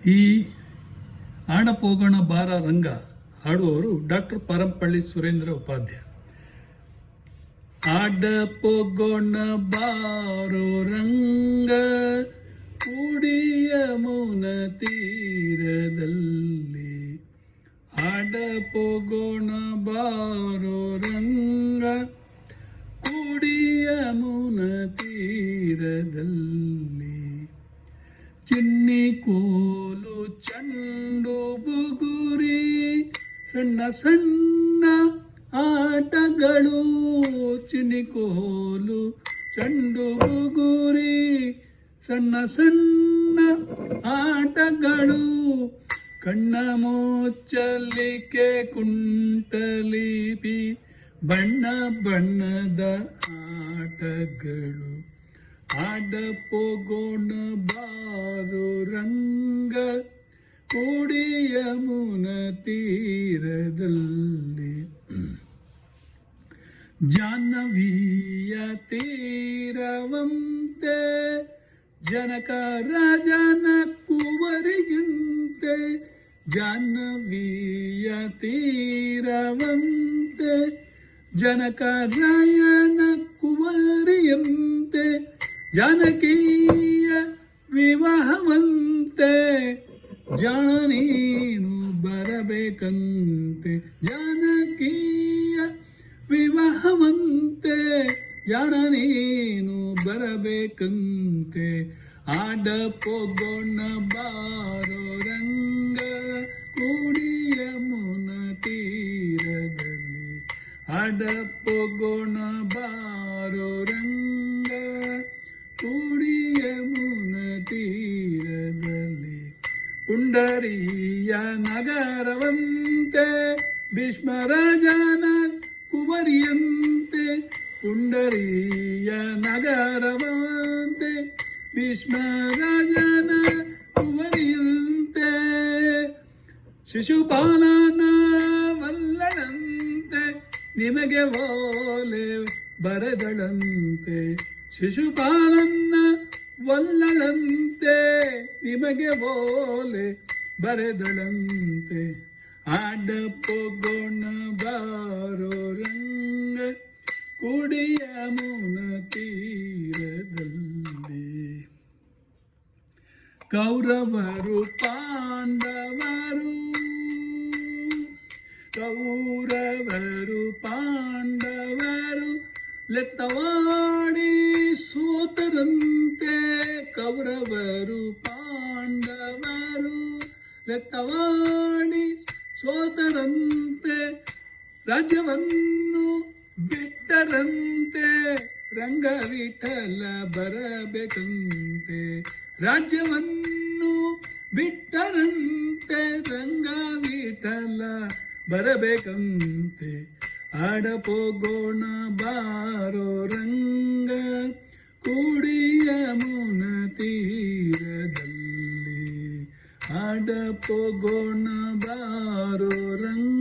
ಈ ಆಡಪೋಗೋಣ ಬಾರ ರಂಗ ಹಾಡುವವರು ಡಾಕ್ಟರ್ ಪರಂಪಳ್ಳಿ ಸುರೇಂದ್ರ ಉಪಾಧ್ಯಾಯ. ಆಡಪೋಗೋಣ ಬಾರೋ ರಂಗ ಕುಡಿಯ ಮುನ ತೀರದಲ್ಲಿ, ಆಡಪೋಗೋಣ ಬಾರೋ ರಂಗ ಕುಡಿಯ ಮುನ ತೀರದಲ್ಲಿ, ಚಿನ್ನಿ ಕೋಲು ಚಂಡು ಬುಗುರಿ ಸಣ್ಣ ಸಣ್ಣ ಆಟಗಳು, ಚಿನ್ನಿ ಕೋಲು ಚಂಡು ಬುಗುರಿ ಸಣ್ಣ ಸಣ್ಣ ಆಟಗಳು, ಕಣ್ಣ ಮುಚ್ಚಲಿಕ್ಕೆ ಕುಂಟಲಿಪಿ ಬಣ್ಣ ಬಣ್ಣದ ಆಟಗಳು. ಆಡಪೋಗೋಣ ಬಾರೋ ರಂಗ ಕುಡಿಯ ಮುನ ತೀರದಲ್ಲಿ, ಜಾಹ್ನವಿಯ ತೀರವಂತೆ ಜನಕ ರಾಜನ ಕುವರಿಯಂತೆ, ಜಾಹ್ನವಿಯ ತೀರವಂತೆ ಜನಕ ರಾಯನ ಕುವರಿಯಂತೆ, ಜಾನಕೀಯ ವಿವಾಹವಂತೆ ಜಾಣ ನೀನು ಬರಬೇಕಂತೆ, ಜಾನಕೀಯ ವಿವಾಹವಂತೆ ಜಾಣ ನೀನು ಬರಬೇಕಂತೆ. ಆಡಪೋಗೋಣ ಬಾರೋ ರಂಗ ಕುಡಿಯ ಮುನ ತೀರದಲ್ಲಿ, ಆಡಪೋಗೋಣ ಬಾರೋ ರಂಗ ಕುಡಿಯ ಮುನ ತೀರದಲ್ಲಿ. ಪುಂಡರಿಯ ನಗರವಂತೆ ಭೀಷ್ಮರಾಜನ ಕುವರಿಯಂತೆ, ಪುಂಡರಿಯ ನಗರವಂತೆ ಭೀಷ್ಮರಾಜನ ಕುವರಿಯಂತೆ, ಶಿಶುಪಾಲನ ವಲ್ಲಳಂತೆ ನಿಮಗೆ ಓಲೆ ಬರೆದಳಂತೆ, ಶಿಶುಪಾಲನ ವಲ್ಲಳಂತೆ ನಿಮಗೆ ಓಲೆ ಬರೆದಳಂತೆ. ಆಡಪೋಗೋಣ ಬಾರೋ ರಂಗ ಕುಡಿಯ ಮುನ ತೀರದಲ್ಲಿ, ಕೌರವರು ಪಾಂಡವರು, ಕೌರವರು ಪಾಂಡವರು ಲೆತ್ತವಾಡಿ ಸೋತರಂತೆ, ಕೌರವರು ಪಾಂಡವರು ಲೆತ್ತವಾಡಿ ಸೋತರಂತೆ, ರಾಜ್ಯವನ್ನು ಬಿಟ್ಟರಂತೆ ರಂಗವಿಠಲ ಬರಬೇಕಂತೆ, ರಾಜ್ಯವನ್ನು ಬಿಟ್ಟರಂತೆ ರಂಗವಿಠಲ ಬರಬೇಕಂತೆ. ಆಡಪೋಗೋಣ ಬಾರೋ ರಂಗ ಕುಡಿಯ ಮುನ ತೀರದಲ್ಲಿ, ಆಡಪೋಗೋಣ ಬಾರೋ ರಂಗ